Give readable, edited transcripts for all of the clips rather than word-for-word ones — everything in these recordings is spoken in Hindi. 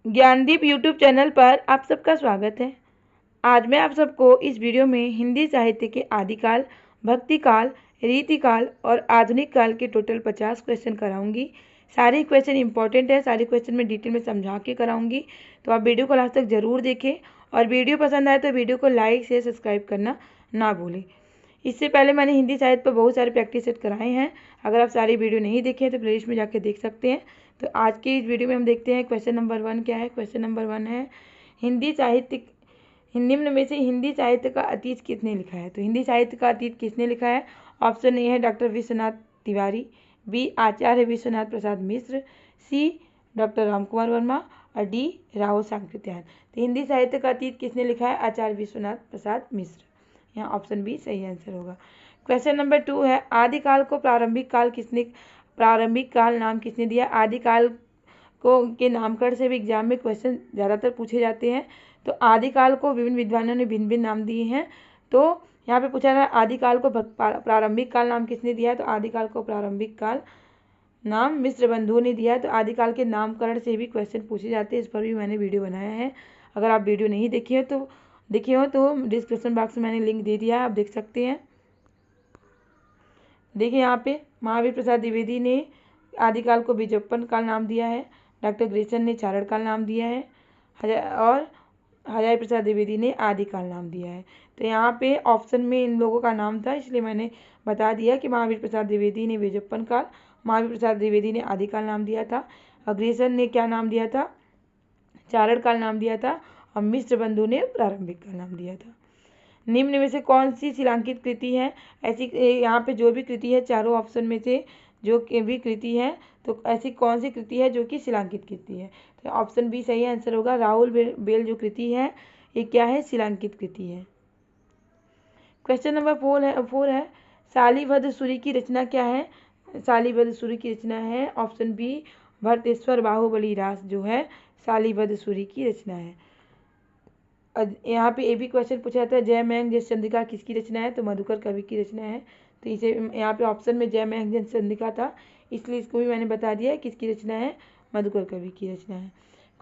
ज्ञानदीप यूट्यूब चैनल पर आप सबका स्वागत है। आज मैं आप सबको इस वीडियो में हिंदी साहित्य के आदिकाल, भक्तिकाल, रीतिकाल और आधुनिक काल के टोटल 50 क्वेश्चन कराऊंगी। सारे क्वेश्चन इंपॉर्टेंट है, सारे क्वेश्चन मैं डिटेल में समझा के कराऊंगी, तो आप वीडियो को लास्ट तक ज़रूर देखें और वीडियो पसंद आए तो वीडियो को लाइक शेयर सब्सक्राइब करना ना भूलें। इससे पहले मैंने हिंदी साहित्य पर बहुत सारे प्रैक्टिस सेट कराए हैं। अगर आप सारी वीडियो नहीं देखे हैं तो प्लेलिस्ट में जाके देख सकते हैं। तो आज की इस वीडियो में हम देखते हैं क्वेश्चन नंबर 1 क्या है। क्वेश्चन नंबर 1 है हिंदी साहित्य निम्न में से हिंदी साहित्य का अतीत किसने लिखा है। तो हिंदी साहित्य का अतीत किसने लिखा है। ऑप्शन ए है डॉक्टर विश्वनाथ तिवारी, बी आचार्य विश्वनाथ प्रसाद मिश्र, सी डॉक्टर राम कुमार वर्मा और डी राव सांकृत्यायन। तो हिंदी साहित्य का अतीत किसने लिखा है। आचार्य विश्वनाथ प्रसाद मिश्र। यहाँ ऑप्शन बी सही आंसर होगा। क्वेश्चन नंबर 2 है आदिकाल को प्रारंभिक काल नाम किसने दिया। आदिकाल को के नामकरण से भी एग्जाम में क्वेश्चन ज़्यादातर पूछे जाते हैं। तो आदिकाल को विभिन्न विद्वानों ने भिन्न भिन्न नाम दिए हैं। तो यहाँ पे पूछा है आदिकाल को प्रारंभिक काल नाम किसने दिया है। तो आदिकाल को प्रारंभिक काल नाम मिश्र बंधुओं ने दिया है। तो आदिकाल के नामकरण से भी क्वेश्चन पूछे जाते हैं, इस पर भी मैंने वीडियो बनाया है। अगर आप वीडियो नहीं देखे हो तो डिस्क्रिप्शन बॉक्स में मैंने लिंक दे दिया है, आप देख सकते हैं। देखिए यहाँ पे महावीर प्रसाद द्विवेदी ने आदिकाल को बीजोत्पन्न काल नाम दिया है, डॉक्टर ग्रेसन ने चारण काल नाम दिया है और हजारी प्रसाद द्विवेदी ने आदिकाल नाम दिया है। तो यहाँ पे ऑप्शन में इन लोगों का नाम था, इसलिए मैंने बता दिया कि महावीर प्रसाद द्विवेदी ने बीजोत्पन्न काल, महावीर प्रसाद द्विवेदी ने आदिकाल नाम दिया था, अग्रेसन ने क्या नाम दिया था, चारण काल नाम दिया था और मिश्र बंधु ने प्रारंभिक काल नाम दिया था। निम्न में से कौन सी शिलांकित कृति है। ऐसी यहाँ पे जो भी कृति है, चारों ऑप्शन में से जो भी कृति है, तो ऐसी कौन सी कृति है जो कि शिलांकित कृति है। तो ऑप्शन बी सही आंसर होगा। राहुल बेल जो कृति है ये क्या है, शिलांकित कृति है। क्वेश्चन नंबर 4 है शालिवध सूरी की रचना क्या है। शालिवध सूरी की रचना है ऑप्शन बी भरतेश्वर बाहुबली रास जो है शालिवध सूरी की रचना है। यहाँ पे ये भी क्वेश्चन पूछा जाता है जय मयंक जस चंद्रिका किसकी रचना है। तो मधुकर कवि की रचना है। तो इसे यहाँ पे ऑप्शन में जय मयंक जस चंद्रिका था, इसलिए इसको भी मैंने बता दिया किसकी रचना है, मधुकर कवि की रचना है।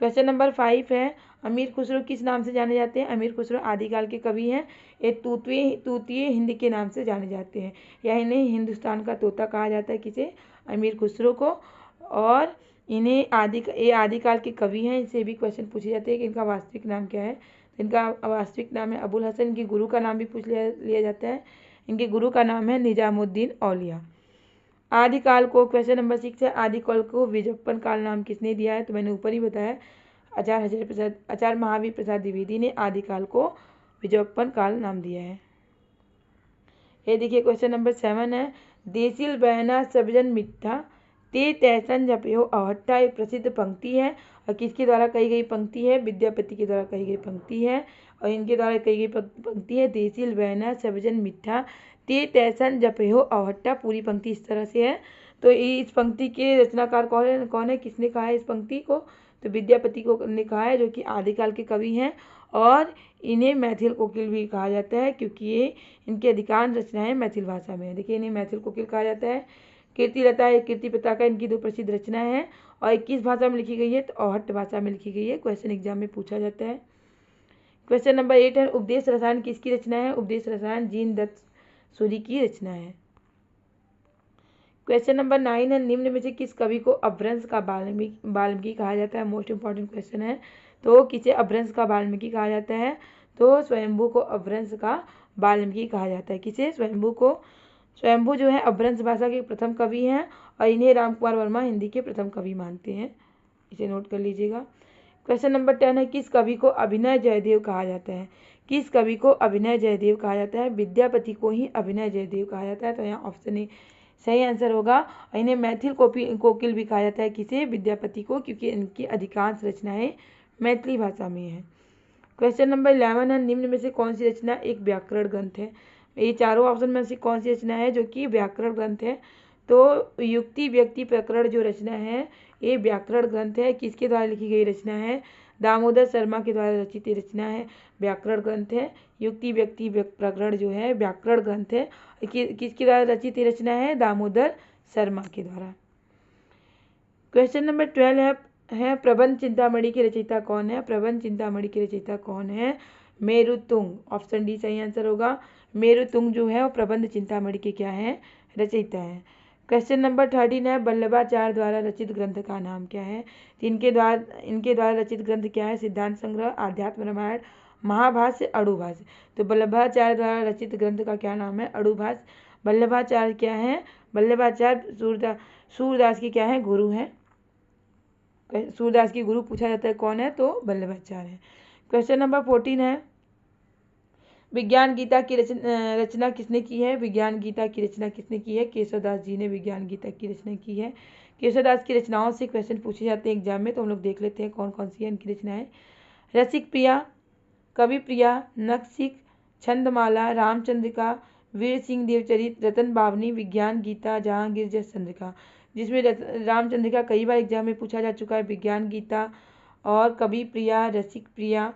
क्वेश्चन नंबर 5 है अमीर खुसरो किस नाम से जाने जाते हैं। अमीर खुसरो आदिकाल के कवि हैं। ये तूतीय हिंद के नाम से जाने जाते हैं, या इन्हें हिंदुस्तान का तोता कहा जाता है किसे, अमीर खुसरो को। और इन्हें आदिकाल के कवि हैं। इनसे भी क्वेश्चन पूछे जाते हैं कि इनका वास्तविक नाम क्या है। इनका वास्तविक नाम है अबुल हसन। इनके गुरु का नाम भी पूछ लिया जाता है। इनके गुरु का नाम है निजामुद्दीन औलिया। आदिकाल को क्वेश्चन नंबर 6 है आदिकाल को बीजोत्पन्न काल नाम किसने दिया है। तो मैंने ऊपर ही बताया आचार्य महावीर प्रसाद द्विवेदी ने आदिकाल को बीजोत्पन्न काल नाम दिया है। ये देखिए क्वेश्चन नंबर 7 है देसिल बहना सबजन मिठा ते तैसन जपयो अहट्टा। एक प्रसिद्ध पंक्ति है और किसके द्वारा कही गई पंक्ति है, विद्यापति के द्वारा कही गई पंक्ति है। और इनके द्वारा कही गई पंक्ति है देसिल बहना सबजन मिठा ते तैसन जपयो अहट्टा। पूरी पंक्ति इस तरह से है। तो इस पंक्ति के रचनाकार कौन है, किसने कहा है इस पंक्ति को। तो विद्यापति को ने कहा है, जो कि आदिकाल के कवि हैं। और इन्हें मैथिल कोकिल भी कहा जाता है क्योंकि ये इनकी अधिकांश रचनाएं मैथिल भाषा में है। देखिए इन्हें मैथिल कोकिल कहा जाता है। कीर्तिलता या कीर्ति पताका इनकी 2 प्रसिद्ध रचनाएं हैं और 21 भाषा में लिखी गई है। तो अहट्ट भाषा में लिखी गई है। क्वेश्चन एग्जाम में पूछा जाता है। क्वेश्चन नंबर 8 है उपदेश रसायन किसकी रचना है। उपदेश रसायन जीन दत्त सूरी की रचना है। क्वेश्चन नंबर 9 है निम्न में से किस कवि को अपभ्रंश का वाल्मीकि कहा जाता है। मोस्ट इंपॉर्टेंट क्वेश्चन है। तो किसे अपभ्रंश का वाल्मीकि कहा जाता है। तो स्वयंभू को अपभ्रंश का वाल्मीकि कहा जाता है। किसे, स्वयंभू जो है अपभ्रंश भाषा के प्रथम कवि हैं और इन्हें राम कुमार वर्मा हिंदी के प्रथम कवि मानते हैं, इसे नोट कर लीजिएगा। क्वेश्चन नंबर 10 है किस कवि को अभिनय जयदेव कहा जाता है। किस कवि को अभिनय जयदेव कहा जाता है। विद्यापति को ही अभिनय जयदेव कहा जाता है। तो यहाँ ऑप्शन ए सही आंसर होगा। इन्हें मैथिल कोकिल भी कहा जाता है किसे, विद्यापति को, क्योंकि इनकी अधिकांश रचनाएं मैथिली भाषा में है। क्वेश्चन नंबर 11 है निम्न में से कौन सी रचना एक व्याकरण ग्रंथ है। ये चारों ऑप्शन में से कौन सी रचना है जो कि व्याकरण ग्रंथ है। तो युक्ति व्यक्ति प्रकरण जो रचना है ये व्याकरण ग्रंथ है। किसके द्वारा लिखी गई रचना है, दामोदर शर्मा के द्वारा रचित रचना है, व्याकरण ग्रंथ है। युक्ति व्यक्ति प्रकरण जो है व्याकरण ग्रंथ है। किसके द्वारा रचित रचना है, दामोदर शर्मा के द्वारा। क्वेश्चन नंबर 12 है है प्रबंध चिंतामणि के रचयिता कौन है? प्रबंध चिंतामणि के रचयिता कौन है? मेरुतुंग। ऑप्शन डी सही आंसर होगा। मेरुतुंग जो है वो प्रबंध चिंतामणि के क्या है? रचयिता है। क्वेश्चन नंबर 13 है वल्लभाचार्य द्वारा रचित ग्रंथ का नाम क्या है? इनके द्वारा रचित ग्रंथ क्या है? सिद्धांत संग्रह, आध्यात्म रामायण, महाभाष्य, अड़ुभाष्य। तो वल्लभाचार्य द्वारा रचित ग्रंथ का क्या नाम है? अड़ुभाष्य। वल्लभाचार्य क्या है? वल्लभाचार्य सूरदास के क्या है? गुरु हैं। सूरदास की गुरु पूछा जाता है कौन है? तो वल्लभाचार्य है। क्वेश्चन नंबर 14 है विज्ञान गीता की रचना किसने की है? विज्ञान गीता की रचना किसने की है? केशवदास जी ने विज्ञान गीता की रचना की है। केशवदास की रचनाओं से क्वेश्चन पूछे जाते हैं एग्जाम में, तो हम लोग देख लेते हैं कौन कौन सी है इनकी रचनाएं। रसिक प्रिया, कवि प्रिया, नखशिख, छंदमाला, रामचंद्रिका, वीर सिंह देवचरित, रतन बावनी, विज्ञान गीता, जहांगीर जस चंद्रिका। जिसमें रामचंद्रिका कई बार एग्जाम में पूछा जा चुका है, विज्ञान गीता और कवि प्रिया, रसिक प्रिया,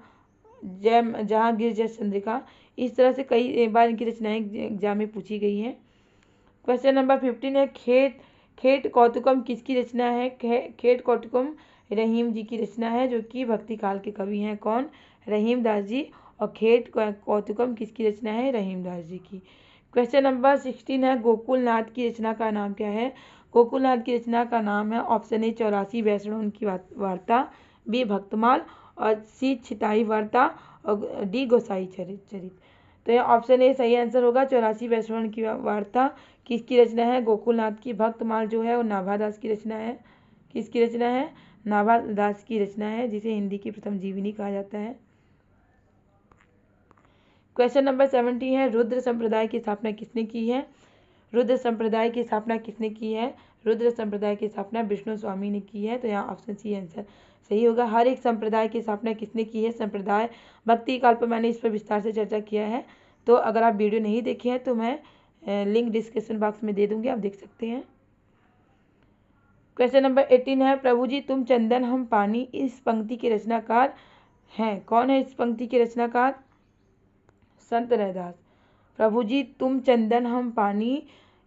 जहांगीर जस चंद्रिका, इस तरह से कई बार इनकी रचनाएं एग्जाम में पूछी गई हैं। क्वेश्चन नंबर 15 है खेट कौतुकम किसकी रचना है? खेट कौतुकम रहीम जी की रचना है, जो कि भक्ति काल के कवि हैं। कौन? रहीम दास जी। और खेट कौतुकम किसकी रचना है? रहीम दास जी की। क्वेश्चन नंबर 16 है गोकुलनाथ की रचना का नाम क्या है? गोकुलनाथ की रचना का नाम है ऑप्शन ए 84 वैष्णव की वार्ता, बी भक्तमाल, और सी छिताई वार्ता, और डी गोसाई चरित। तो यह ऑप्शन ए सही आंसर होगा। 84 वैष्णव की वार्ता किसकी रचना है? गोकुलनाथ की। भक्तमाल जो है वो नाभादास की रचना है। किसकी रचना है? नाभादास की रचना है, जिसे हिंदी की प्रथम जीवनी कहा जाता है। क्वेश्चन नंबर 70 है रुद्र संप्रदाय की स्थापना किसने की है? रुद्र संप्रदाय की स्थापना किसने की है? रुद्र संप्रदाय की स्थापना विष्णु स्वामी ने की है। तो यहाँ ऑप्शन सी आंसर सही होगा। हर एक संप्रदाय की स्थापना किसने की है? संप्रदाय भक्ति काल पर मैंने इस पर विस्तार से चर्चा किया है, तो अगर आप वीडियो नहीं देखे हैं तो मैं लिंक डिस्क्रिप्शन बॉक्स में दे दूंगी, आप देख सकते हैं। क्वेश्चन नंबर 18 है प्रभु जी तुम चंदन हम पानी, इस पंक्ति के रचनाकार हैं। कौन है इस पंक्ति के रचनाकार? संत रैदास। प्रभु जी तुम चंदन हम पानी,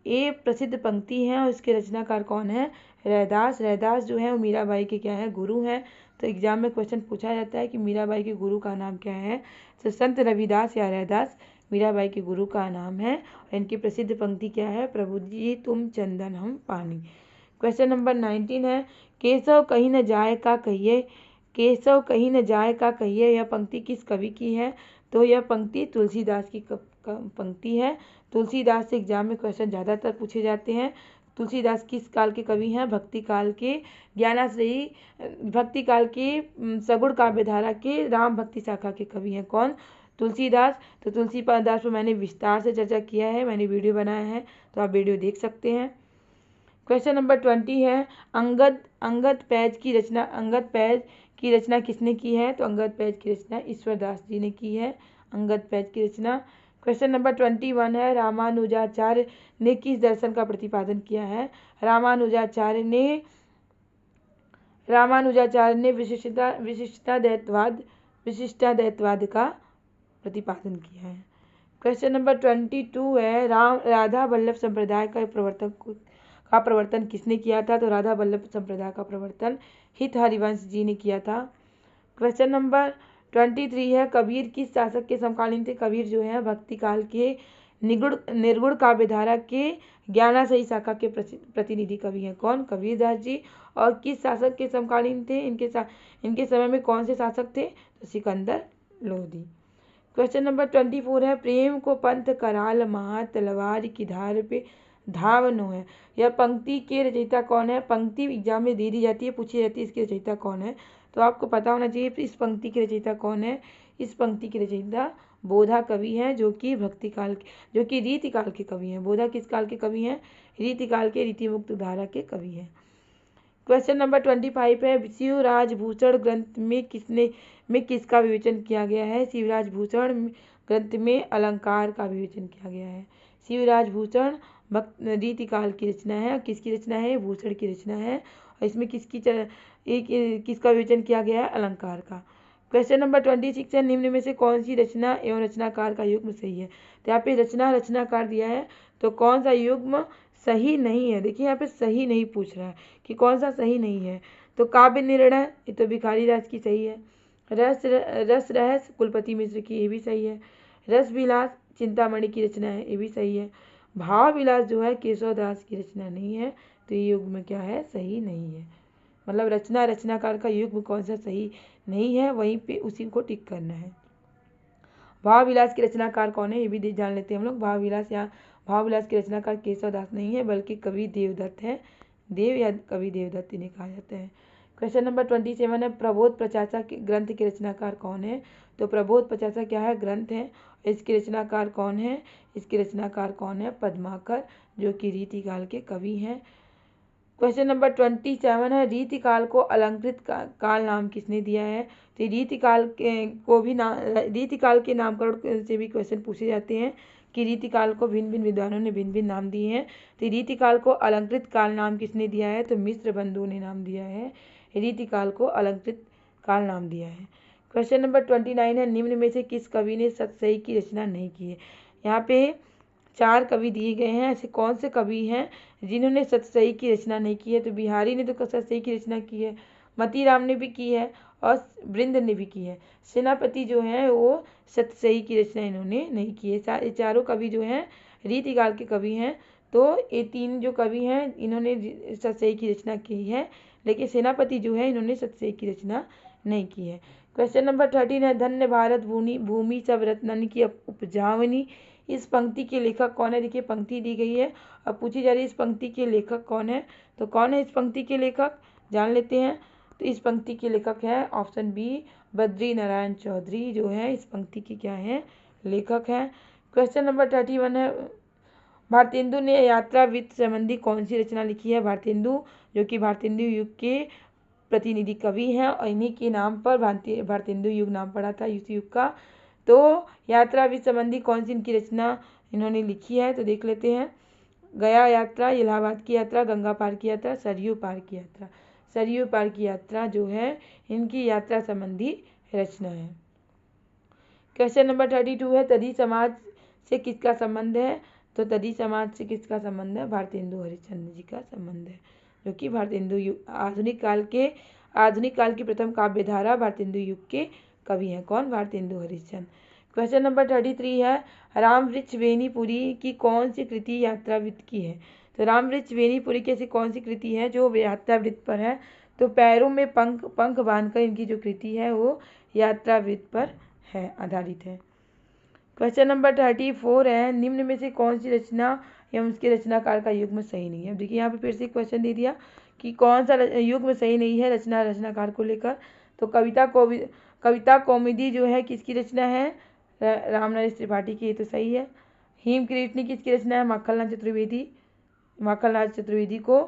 ये प्रसिद्ध पंक्ति है और इसके रचनाकार कौन है? रैदास। रैदास जो है वो मीराबाई के क्या है? गुरु हैं। तो एग्जाम में क्वेश्चन पूछा जाता है कि मीराबाई के गुरु का नाम क्या है? तो संत रविदास या रैदास मीराबाई के गुरु का नाम है। और इनकी प्रसिद्ध पंक्ति क्या है? प्रभु जी तुम चंदन हम पानी। क्वेश्चन नंबर 19 है केशव कहीं न जाए का कहिए, केशव कहीं न जाए का कहिए, यह पंक्ति किस कवि की है? तो यह पंक्ति तुलसीदास की पंक्ति है। तुलसीदास से एग्जाम में क्वेश्चन ज़्यादातर पूछे जाते हैं। तुलसीदास किस काल के कवि हैं? भक्ति काल के। ज्ञानाश्रयी भक्ति काल के सगुण काव्यधारा के राम भक्ति शाखा के कवि हैं। कौन? तुलसीदास। तो तुलसीदास पर मैंने विस्तार से चर्चा किया है, मैंने वीडियो बनाया है, तो आप वीडियो देख सकते हैं। क्वेश्चन नंबर 20 है अंगद पैज की रचना किसने की है? तो अंगद पैज की रचना ईश्वरदास जी ने की है। अंगद पैज की रचना। क्वेश्चन नंबर 21 है रामानुजाचार्य ने किस दर्शन का प्रतिपादन किया है? रामानुजाचार्य ने विशिष्टाद्वैतवाद का प्रतिपादन किया है। क्वेश्चन नंबर 22 है राधा वल्लभ संप्रदाय का प्रवर्तन किसने किया था? तो राधा वल्लभ संप्रदाय का प्रवर्तन हित हरिवंश जी ने किया था। क्वेश्चन नंबर 23 है कबीर किस शासक के समकालीन थे? कबीर जो है भक्ति काल के निर्गुण काव्यधारा के ज्ञानाश्रयी शाखा के प्रतिनिधि कवि हैं। कौन? कबीरदास जी। और किस शासक के समकालीन थे? इनके समय में कौन से शासक थे? तो सिकंदर लोधी। क्वेश्चन नंबर 24 है प्रेम को पंथ कराल महा तलवार की धार पे धावनो है, यह पंक्ति के रचयिता कौन है? पंक्ति एग्जाम में दे दी जाती है, पूछी जाती है इसकी रचयिता कौन है, तो आपको पता होना चाहिए इस पंक्ति की रचयिता कौन है। इस पंक्ति की रचयिता बोधा कवि हैं, जो कि रीतिकाल के कवि हैं। बोधा किस काल के कवि हैं? रीतिकाल के, रीतिमुक्त धारा के कवि हैं। क्वेश्चन नंबर 25 है शिवराज भूषण ग्रंथ में किसका विवेचन किया गया है? शिवराज भूषण ग्रंथ में अलंकार का विवेचन किया गया है। शिवराज भूषण रीतिकाल की रचना है। किसकी रचना है? भूषण की रचना है। और इसमें किसका विवेचन किया गया है? अलंकार का। क्वेश्चन नंबर 26 है निम्न में से कौन सी रचना एवं रचनाकार का युग्म सही है? तो यहाँ पे रचनाकार दिया है, तो कौन सा युग्म सही नहीं है? देखिए यहाँ पे सही नहीं पूछ रहा है कि कौन सा सही नहीं है, तो काव्य निर्णय ये तो भिखारी दास की सही है। रस रहस्य कुलपति मिश्र की, ये भी सही है। रस विलास चिंतामणि की रचना है, ये भी सही है। भाव विलास जो है केशव दास की रचना नहीं है, तो ये युग्म क्या है, सही नहीं है। मतलब रचनाकार का युग्म कौन सा सही नहीं है, वहीं पे उसी को टिक करना है। भाव विलास के रचनाकार कौन है, ये भी जान लेते हैं हम लोग। भाव विलास के रचनाकार केशव दास नहीं है, बल्कि कवि देवदत्त है। देव या कवि देवदत्त इन्हें कहा जाता है। क्वेश्चन नंबर 27 है, प्रबोध प्रचासा के ग्रंथ के रचनाकार कौन है। तो प्रबोध प्रचासा क्या है, ग्रंथ है। इसके रचनाकार कौन है, इसके रचनाकार कौन है, पद्माकर, जो कि रीतिकाल के कवि हैं। क्वेश्चन नंबर 27 है, रीतिकाल को अलंकृत काल नाम किसने दिया है। तो रीतिकाल के नामकरण से भी क्वेश्चन पूछे जाते हैं कि रीतिकाल को भिन्न भिन्न विद्वानों ने भिन्न भिन्न नाम दिए हैं। तो रीतिकाल को अलंकृत काल नाम किसने दिया है, तो मिश्र बंधुओं ने नाम दिया है। रीतिकाल को अलंकृत काल नाम दिया है। क्वेश्चन नंबर 29 है, निम्न में से किस कवि ने सतसई की रचना नहीं की है। यहाँ पे 4 कवि दिए गए हैं। ऐसे कौन से कवि हैं जिन्होंने सतसई की रचना नहीं की है। तो बिहारी ने तो सतसई की रचना की है, मतीराम ने भी की है और वृंद ने भी की है। सेनापति जो हैं वो सतसई की रचना इन्होंने नहीं की है। ये चारों कवि जो हैं रीतिकाल के कवि हैं। तो ये 3 जो कवि हैं इन्होंने सतसई की रचना की है, लेकिन सेनापति जो है इन्होंने सतसई की रचना नहीं की है। क्वेश्चन नंबर 13 है, धन्य भारत भूमि सब रत्नन की उपजावनी, इस पंक्ति के लेखक कौन है। देखिए पंक्ति दी गई है, अब पूछी जा रही है इस पंक्ति के लेखक कौन है। तो कौन है इस पंक्ति के लेखक, जान लेते हैं। तो इस पंक्ति के लेखक है ऑप्शन बी, बद्री नारायण चौधरी, जो है इस पंक्ति के क्या है, लेखक हैं। क्वेश्चन नंबर 31 है, भारतेंदु ने यात्रा वित्त संबंधी कौन सी रचना लिखी है। भारतेंदु जो कि भारतेंदु युग के प्रतिनिधि कवि हैं और इन्हीं के नाम पर भारतेंदु युग नाम पड़ा था इस युग का। तो यात्रा वित्त संबंधी कौन सी इनकी रचना इन्होंने लिखी है, तो देख लेते हैं। गया यात्रा, इलाहाबाद की यात्रा, गंगा पार की यात्रा, सरयू पार की यात्रा। सरयू पार की यात्रा जो है इनकी यात्रा संबंधी रचना है। क्वेश्चन नंबर 32 है, तदी समाज से किसका संबंध है। तो तदी समाज से किसका संबंध है, भारतेंदु हरिश्चंद्र जी का संबंध है, जो कि भारतेंदु युग आधुनिक काल की प्रथम काव्य धारा भारतेंदु युग के कवि हैं। कौन, भारतेंदु हरिश्चंद्र। क्वेश्चन नंबर 33 है, रामवृक्ष वेणीपुरी की कौन सी कृति यात्रावृत्त की है। तो रामवृक्ष वेणीपुरी की ऐसी कौन सी कृति है जो यात्रावृत्त पर है। तो पैरों में पंख बांधकर इनकी जो कृति है वो यात्रावृत्त पर है, आधारित है। क्वेश्चन नंबर 34 है, निम्न में से कौन सी रचना एवं उसके रचनाकार का युग्म सही नहीं है। देखिए यहाँ पे फिर से क्वेश्चन दे दिया कि कौन सा युग्म सही नहीं है रचनाकार को लेकर। तो कविता कौमुदी जो है किसकी रचना है, रामनरेश त्रिपाठी की, ये तो सही है। हिम कीर्तनी किसकी रचना है, माखनलाल चतुर्वेदी को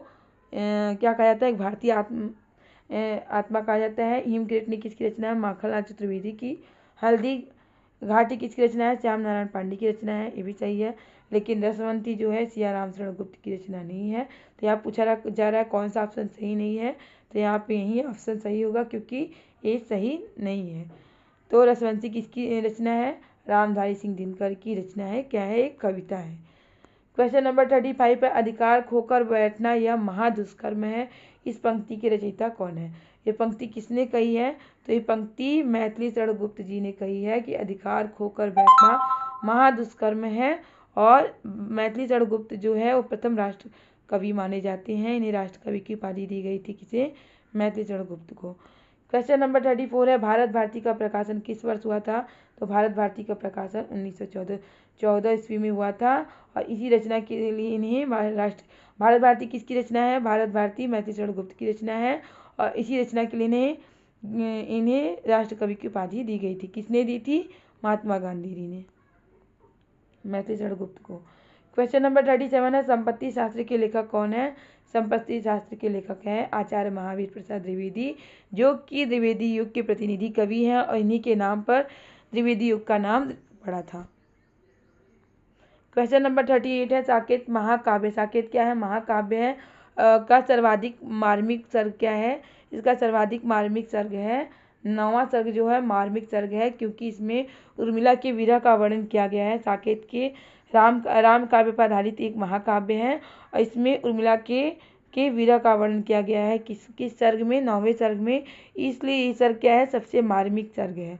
क्या कहा जाता है, एक भारतीय आत्मा कहा जाता है। हिम कीर्तनी किसकी रचना है, माखनलाल चतुर्वेदी की। हल्दी घाटी किसकी रचना है, श्याम नारायण पांडे की रचना है, ये भी सही है। लेकिन रसवंती जो है सिया राम शरण गुप्त की रचना नहीं है। तो यहाँ पूछा जा रहा है कौन सा ऑप्शन सही नहीं है। तो यहाँ पे यही ऑप्शन सही होगा क्योंकि ये सही नहीं है। तो रसवंती किसकी रचना है, रामधारी सिंह दिनकर की रचना है, क्या है, एक कविता है। क्वेश्चन नंबर 35 है, अधिकार खोकर बैठना यह महादुष्कर्म है, इस पंक्ति के रचयिता कौन है। ये पंक्ति किसने कही है। तो ये पंक्ति मैथिली शरण गुप्त जी ने कही है कि अधिकार खोकर बैठना महादुष्कर्म है। और मैथिली शरण गुप्त जो है वो प्रथम राष्ट्र कवि माने जाते हैं। इन्हें राष्ट्र कवि की उपाधि दी गई थी, किसे, मैथिली शरण गुप्त को। क्वेश्चन नंबर 34 है, भारत भारती का प्रकाशन किस वर्ष हुआ था। तो भारत भारती का प्रकाशन 1914 ईस्वी में हुआ था। और इसी रचना के लिए इन्हें भारत भारती किसकी रचना है, भारत भारती मैथिली शरण गुप्त की रचना है। और इसी रचना के लिए इन्हें राष्ट्र कवि की उपाधि दी गई थी। किसने दी थी, महात्मा गांधी जी ने मैथिली शरण गुप्त को। क्वेश्चन नंबर 37 है, संपत्ति शास्त्र के लेखक कौन है। संपत्ति शास्त्र के लेखक हैं आचार्य महावीर प्रसाद द्विवेदी, जो कि द्विवेदी युग के प्रतिनिधि कवि हैं और इन्हीं के नाम पर द्विवेदी युग का नाम पड़ा था। क्वेश्चन नंबर 38 है, साकेत महाकाव्य। साकेत क्या है, महाकाव्य है का सर्वाधिक मार्मिक सर्ग क्या है। इसका सर्वाधिक मार्मिक सर्ग है 9वां सर्ग जो है मार्मिक सर्ग है, क्योंकि इसमें उर्मिला के विरह का वर्णन किया गया है। साकेत के राम काव्य पर आधारित एक महाकाव्य है और इसमें उर्मिला के के वीरा का वर्णन किया गया है किस किस सर्ग में, 9वें सर्ग में। इसलिए ये सर्ग क्या है, सबसे मार्मिक सर्ग है।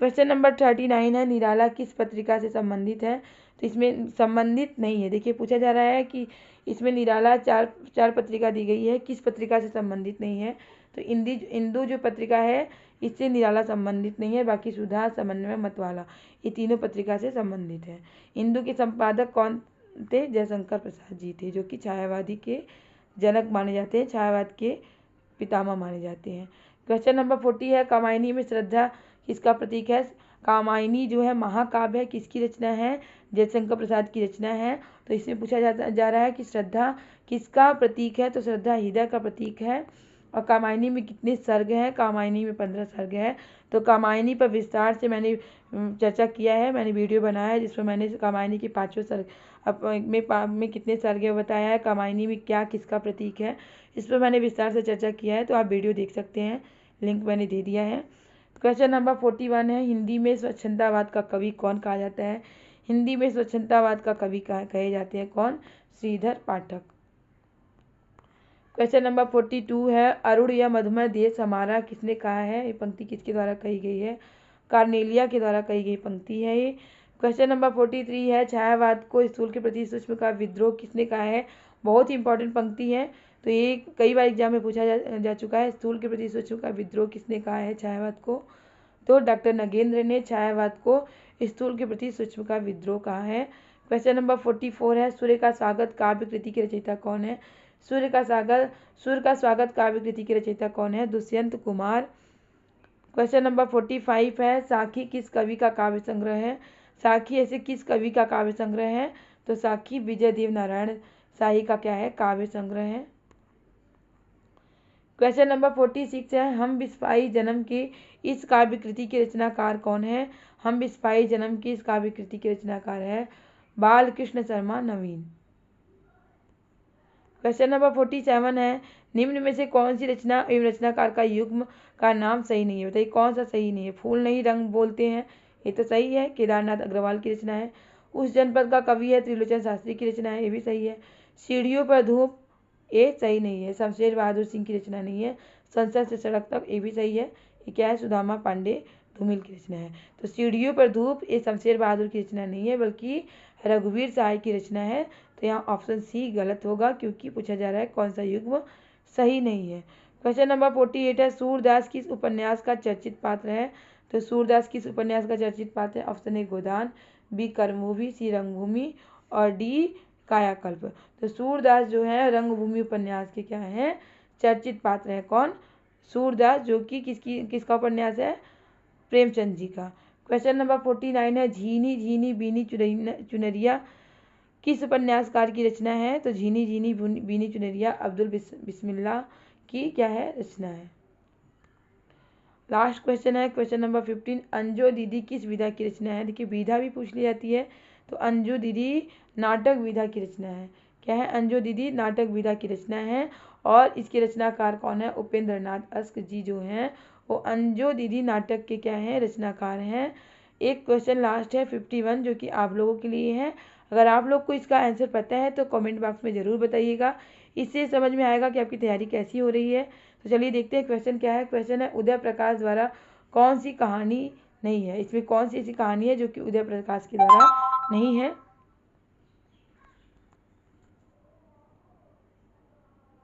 क्वेश्चन नंबर 39 है, निराला किस पत्रिका से संबंधित है। तो इसमें संबंधित नहीं है। देखिए पूछा जा रहा है कि इसमें निराला चार पत्रिका दी गई है, किस पत्रिका से संबंधित नहीं है। तो इंदु जो पत्रिका है इससे निराला संबंधित नहीं है, बाकी सुधा, समन्वय, मतवाला ये तीनों पत्रिका से संबंधित है। इंदु के संपादक कौन थे, जयशंकर प्रसाद जी थे, जो कि छायावादी के जनक माने जाते हैं, छायावाद के पितामह माने जाते हैं। क्वेश्चन नंबर 40 है, कामायनी में श्रद्धा किसका प्रतीक है। कामायनी जो है महाकाव्य है, किसकी रचना है, जयशंकर प्रसाद की रचना है। तो इसमें पूछा जा रहा है कि श्रद्धा किसका प्रतीक है। तो श्रद्धा हृदय का प्रतीक है। और कामायनी में कितने सर्ग हैं, कामायनी में 15 सर्ग है। तो कामायनी पर विस्तार से मैंने चर्चा किया है, मैंने वीडियो बनाया है जिसमें मैंने कामायनी के 5 सर्ग में कितने सर्ग है बताया है, कामायनी में क्या किसका प्रतीक है, इस पर मैंने विस्तार से चर्चा किया है। तो आप वीडियो देख सकते हैं, लिंक मैंने दे दिया है। क्वेश्चन नंबर 41 है, हिंदी में स्वच्छंदतावाद का कवि कौन कहा जाता है। हिंदी में स्वच्छंदतावाद का कवि कहे जाते हैं कौन, श्रीधर पाठक। क्वेश्चन नंबर 42 है, अरुण या मधुमय देश हमारा किसने कहा है। ये पंक्ति किसके द्वारा कही गई है, कार्नेलिया के द्वारा कही गई पंक्ति है ये। क्वेश्चन नंबर 43 है, छायावाद को स्थूल के प्रति सूक्ष्म का विद्रोह किसने कहा है। बहुत ही इंपॉर्टेंट पंक्ति है, तो ये कई बार एग्जाम में पूछा जा चुका है। स्थूल के प्रति सूक्ष्म का विद्रोह किसने कहा है छायावाद को। तो डॉक्टर नगेंद्र ने छायावाद को स्थूल के प्रति सूक्ष्म का विद्रोह कहा है। क्वेश्चन नंबर 44 है, सूर्य का स्वागत काव्य कृति के रचयिता कौन है। सूर्य का स्वागत काव्य कृति के रचयिता कौन है, दुष्यंत कुमार। क्वेश्चन नंबर 45 है, साखी किस कवि का काव्य संग्रह है। साखी ऐसे किस कवि का काव्य संग्रह है। तो साखी विजय देव नारायण शाही का क्या है, काव्य संग्रह है। क्वेश्चन नंबर 46 है, हम बिस्पाई जन्म के इस काव्य कृति के रचनाकार कौन है। हम बिस्पाई जन्म की इस काव्य कृति के रचनाकार है बालकृष्ण शर्मा नवीन। क्वेश्चन नंबर 47 है, निम्न में से कौन सी रचना एवं रचनाकार का युग्म का नाम सही नहीं है। बताइए कौन सा सही नहीं है। फूल नहीं रंग बोलते हैं, ये तो सही है, केदारनाथ अग्रवाल की रचना है। उस जनपद का कवि है, त्रिलोचन शास्त्री की रचना है, ये भी सही है। सीढ़ियों पर धूप, ये सही नहीं है, शमशेर बहादुर सिंह की रचना नहीं है। संसद से सड़क तक, ये भी सही है, ये क्या है, सुदामा पांडे धूमिल की रचना है। तो सीढ़ियों पर धूप ये शमशेर बहादुर की रचना नहीं है, बल्कि रघुवीर सहाय की रचना है। तो यहाँ ऑप्शन सी गलत होगा, क्योंकि पूछा जा रहा है कौन सा युग्म सही नहीं है। क्वेश्चन नंबर 48 है, सूरदास किस उपन्यास का चर्चित पात्र है। तो सूरदास किस उपन्यास का चर्चित पात्र है। ऑप्शन ए गोदान, बी कर्मभूमि, सी रंगभूमि और डी कायाकल्प। तो सूरदास जो है रंगभूमि उपन्यास के क्या है, चर्चित पात्र है कौन, सूरदास, जो कि किसका उपन्यास है, प्रेमचंद जी का। क्वेश्चन नंबर 49 है, झीनी झीनी बीनी चुनरिया किस उपन्यासकार की रचना है। तो झीनी झीनी बीनी चुनरिया अब्दुल बिस्मिल्लाह की क्या है, रचना है। लास्ट क्वेश्चन है, क्वेश्चन नंबर 15, अंजो दीदी किस विधा की रचना है। देखिए विधा भी पूछ ली जाती है, तो अंजो दीदी नाटक विधा की रचना है। क्या है, अंजो दीदी नाटक विधा की रचना है। और इसके रचनाकार कौन है, उपेंद्र नाथ अस्क जी जो हैं वो अंजो दीदी नाटक के क्या हैं, रचनाकार हैं। एक क्वेश्चन लास्ट है 51, जो कि आप लोगों के लिए है। अगर आप लोग को इसका आंसर पता है तो कमेंट बॉक्स में ज़रूर बताइएगा, इससे समझ में आएगा कि आपकी तैयारी कैसी हो रही है। तो चलिए देखते हैं क्वेश्चन क्या है। क्वेश्चन है, उदय प्रकाश द्वारा कौन सी कहानी नहीं है। इसमें कौन सी ऐसी कहानी है जो कि उदय प्रकाश के द्वारा नहीं है।